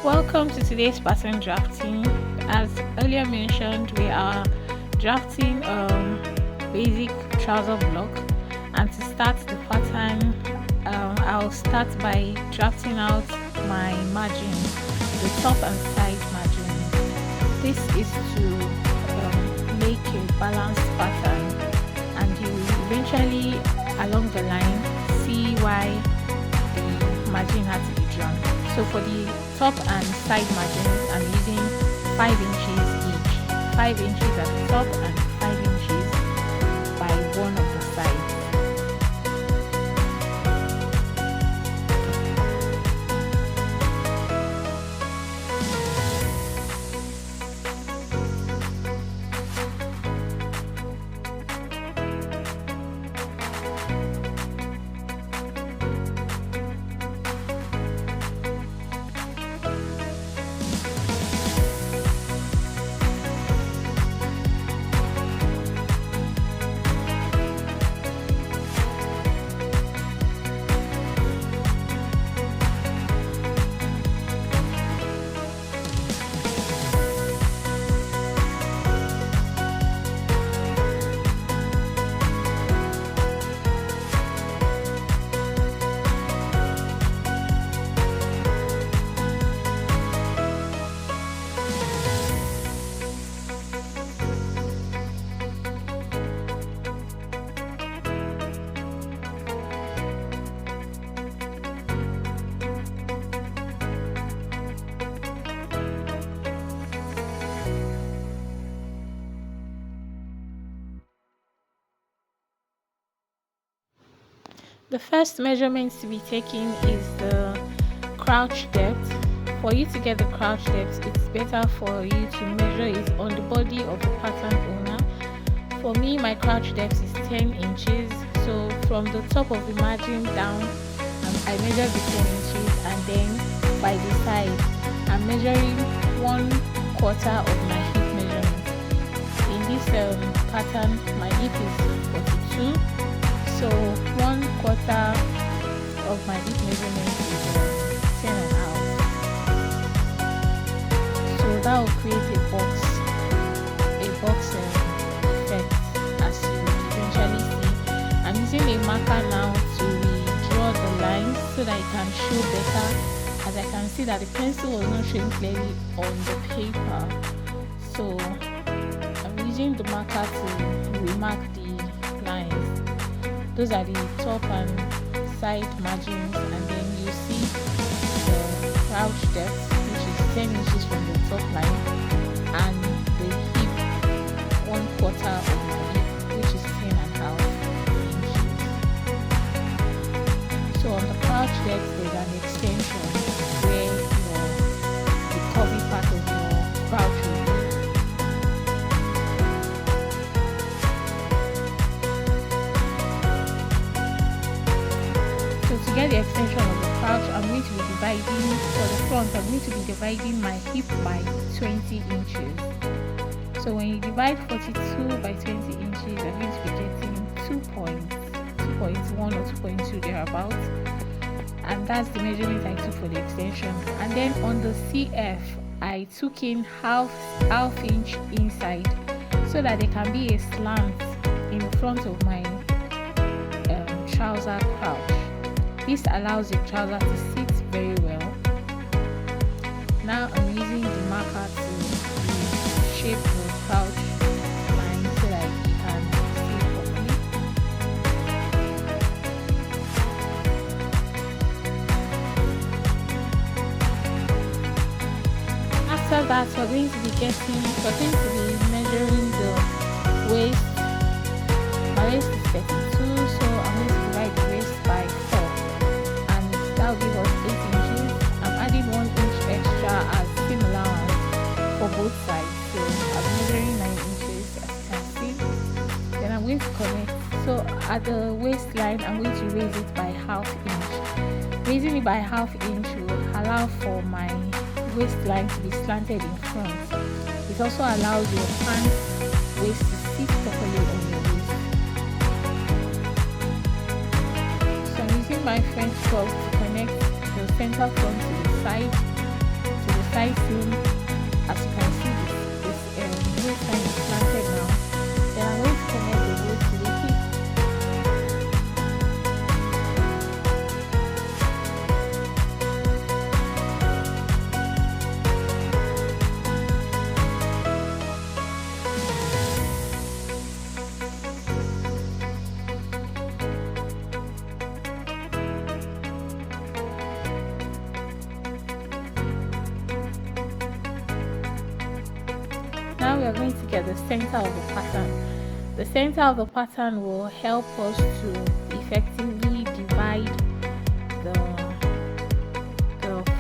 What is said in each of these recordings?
Welcome to today's pattern drafting. As earlier mentioned, we are drafting basic trouser block, and to start the pattern, I'll start by drafting out my margins, the top and side margins. This is to make a balanced pattern, and you will eventually along the line see why the margin had to be drawn. So for the top and side margins, I'm using 5 inches each, 5 inches at the top and 5 inches by one of the sides. The first measurement to be taken is the crouch depth. For you to get the crouch depth, it's better for you to measure it on the body of the pattern owner. For me, my crouch depth is 10 inches. So from the top of the margin down, I measure the 10 inches, and then by the side, I'm measuring 1/4 of my hip measurement. In this pattern, my hip is 42. So 1/4 of my hip measurement is 10.5. So that will create a box effect, as you eventually see. I'm using a marker now to draw the lines so that it can show better, as I can see that the pencil was not showing clearly on the paper. So I'm using the marker to remark the lines. Those are the top and side margins, and then you see the crouch depth, which is 10 inches from the top line, and the hip, 1/4 of my hip, which is 10.5 inches. So on the crouch depth, there's an extension where the curvy part of your crouch will be. To get the extension of the crouch, I'm going to be dividing, for the front, I'm going to be dividing my hip by 20 inches. So when you divide 42 by 20 inches, I'm going to be getting 2.1 or 2.2 thereabouts. And that's the measurement I took for the extension. And then on the CF, I took in half inch inside, so that there can be a slant in the front of my trouser crouch. This allows the trouser to sit very well. Now I'm using the marker to shape the crouch line so that you can see properly. After that, we're going to be measuring the waist. My waist is 32, so I'm going to divide the waist by 4. That will give us 8 inches. I'm adding 1 inch extra as seam allowance for both sides. So I'm measuring 9 inches, as you can see. Then I'm going to connect. So at the waistline, I'm going to raise it by 1/2 inch. Raising it by 1/2 inch will allow for my waistline to be slanted in front. It also allows your pants waist to sit properly on your waist. So I'm using my French curve to connect the center front to the side side seam. As you can see, this waistline is planted now. Then I'm going to connect the waist to the hip. Now we are going to get the center of the pattern. The center of the pattern will help us to effectively divide the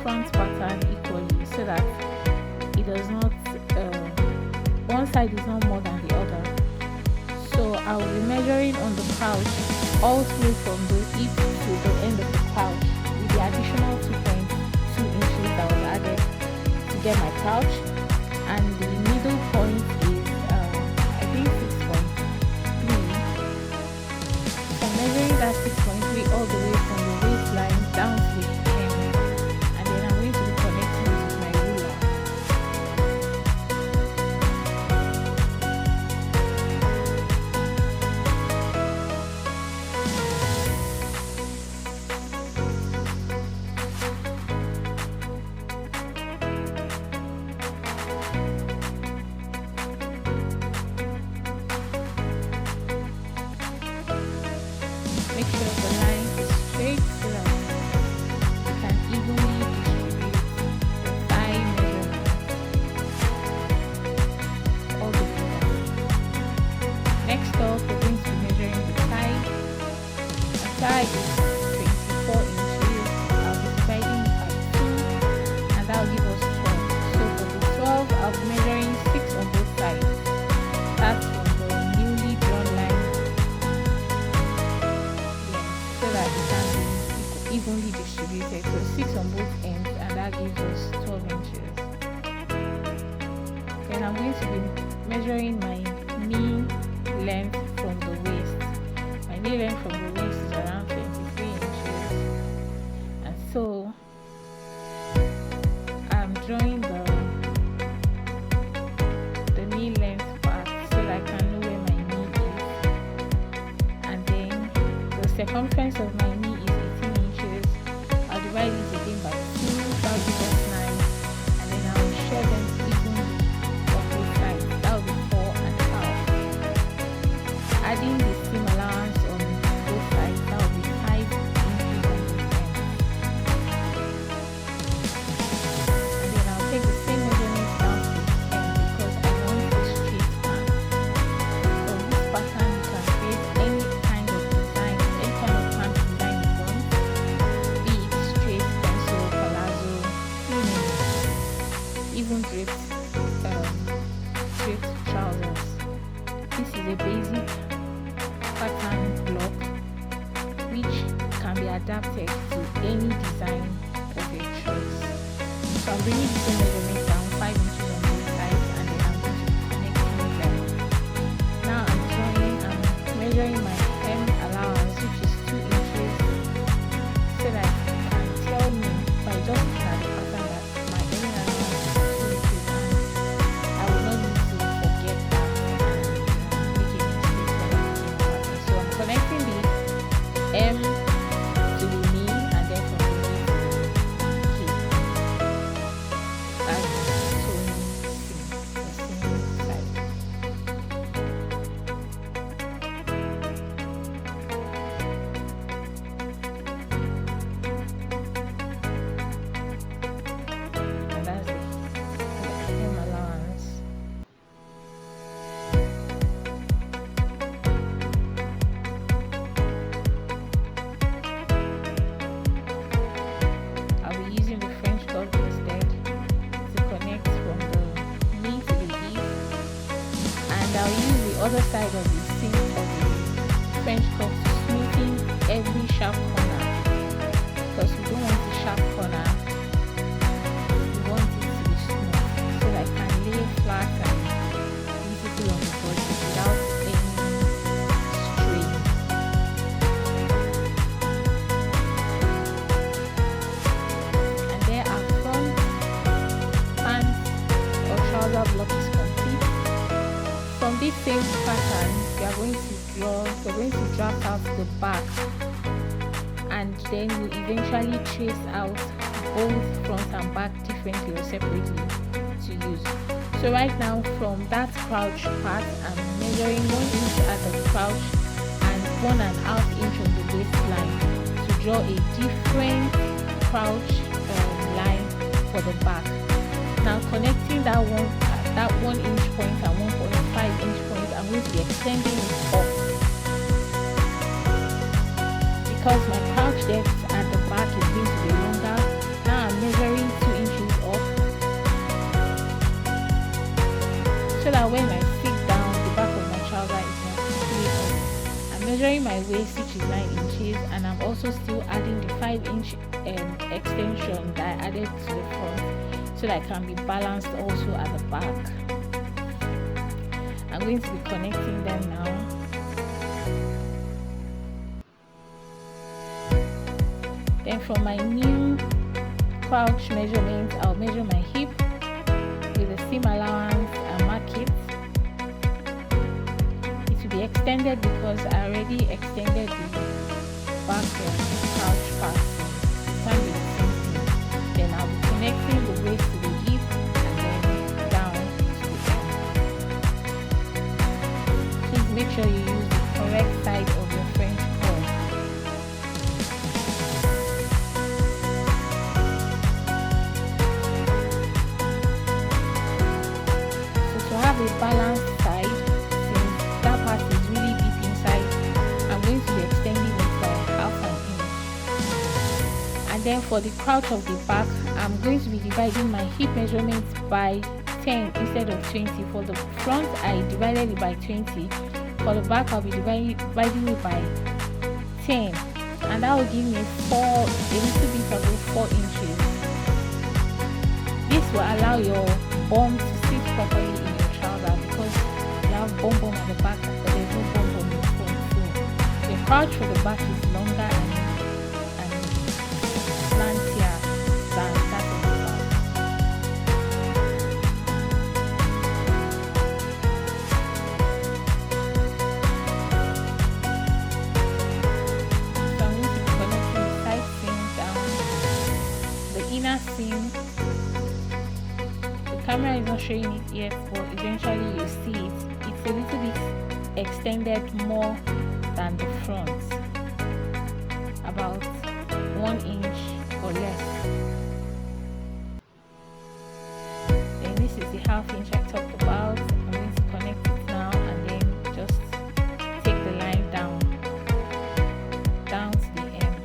front pattern equally, so that it does not one side is not more than the other. So I will be measuring on the pouch all through from the hip to the end of the pouch, with the additional 2.2 inches that was added to get my pouch. And the middle point is I think 6.3. So I'm measuring that 6.3 all the way from the waistline down to the hem, and then I'm going to be connecting it with my ruler. Make sure the line is straight so that you can evenly distribute the thigh measurement all the way down. Next up, we're going to be measuring the thigh. The thigh is 24 inches. I'll be dividing it by 2, and that will give us 12. So for the 12, I'll be measuring 6 on both sides. That's from the newly drawn line, so that it can be evenly distributed. So 6 on both ends, and that gives us 12 inches. Then I'm going to be measuring my knee length from the waist. My knee length from the waist is around 23 inches, and so I'm drawing the knee length part so that I can know where my knee is. And then the circumference of my knee is 18 inches. I'll divide it again by 2, that will give us 9, and then I will share them evenly on both sides. That will be 4.5. Adding the seam allowance on both sides, that will be 5 inches on both ends. And then I'll take the same measurements down to the hem, because I want a straight pant. From this pattern, you can create any kind of design, any kind of pant design you want, be it straight, pencil, palazzo, even draped trousers. This is a basic pattern block which can be adapted to any design of your choice. So I'm bringing the same measurement down 5 inches on both sides, and then I'm going to be connecting them. Now I'm measuring my hem allowance, which is 2 inches, so that it can tell me by just looking at the pattern that my hem allowance is 2 inches, and I will not need to forget that and make a mistake when I'm using the pattern. So I'm connecting the hem to the knee, and then from the knee to the hip. That's the sewing seam, the seaming side. And that's the hem allowance. I'll be using the French curve instead to connect from the knee to the hip, and I'll use the other side of the seam of the French curve to smoothen every sharp corner, because we don't want the sharp corner, we want it to be smooth, so that I can lay flat and beautiful on the body without any strain. And there are front same pattern, you're going to draft out the back, and then you eventually trace out both front and back differently or separately to use. So right now, from that crouch part, I'm measuring 1 inch at the crouch and 1.5 inch on the waistline to draw a different crouch line for the back. Now connecting that 1 inch point and 1.5 inch point, I'm going to be extending it up because my crouch depth at the back is going to be longer. Now I'm measuring 2 inches up, so that when I sit down, the back of my trouser is not completely up. I'm measuring my waist, which is 9 inches, and I'm also still adding the 5-inch extension that I added to the front, so that I can be balanced also at the back. I'm going to be connecting them now. Then for my new crouch measurement, I'll measure my hip with the seam allowance and mark it. It will be extended because I already extended the back crouch part. It can be the same thing. Then I'll be connecting the waist to the hip and then down to the end. Please make sure you use the correct side of your French curl. A balanced side, since that part is really deep inside, I'm going to be extending it by 1/2 inch. And then for the crouch of the back, I'm going to be dividing my hip measurement by 10 instead of 20. For the front, I divided it by 20. For the back, I'll be dividing it by 10, and that will give me a little bit above 4 inches. This will allow your bum to sit properly in because you have bum at the back, but there's no bum in the front. So the crouch for the back is longer and slantier than that of the back. So I'm going to be connecting the side seam down, the inner seam. Camera is not showing it yet, but eventually you see it. It's a little bit extended more than the front, about 1 inch or less. Then this is the 1/2 inch I talked about. I'm going to connect it now and then just take the line down to the end.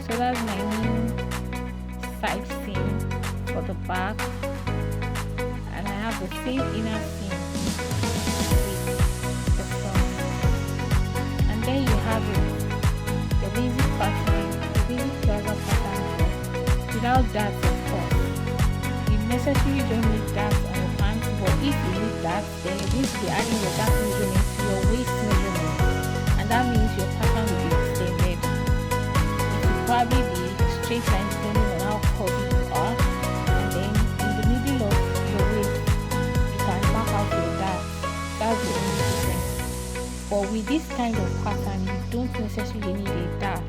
So that's my new side seam for the back, and I have the same inner seam with the front. And there you have it, the basic pattern, the basic trouser pattern without that, of course. You necessarily don't need that on your pants, but if you need that, then you need to be adding your that measurement to your waist measurement, and that means your pattern will be extended. Probably be straight line depending on how curvy you are, and then in the middle of your waist you can mark out your dart. That's the only difference. But with this kind of pattern, you don't necessarily need a dart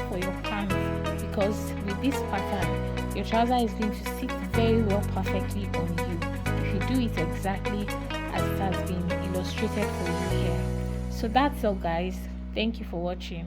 for your pants, because with this pattern your trouser is going to sit very well perfectly on you if you do it exactly as it has been illustrated for you here. So that's all, guys. Thank you for watching.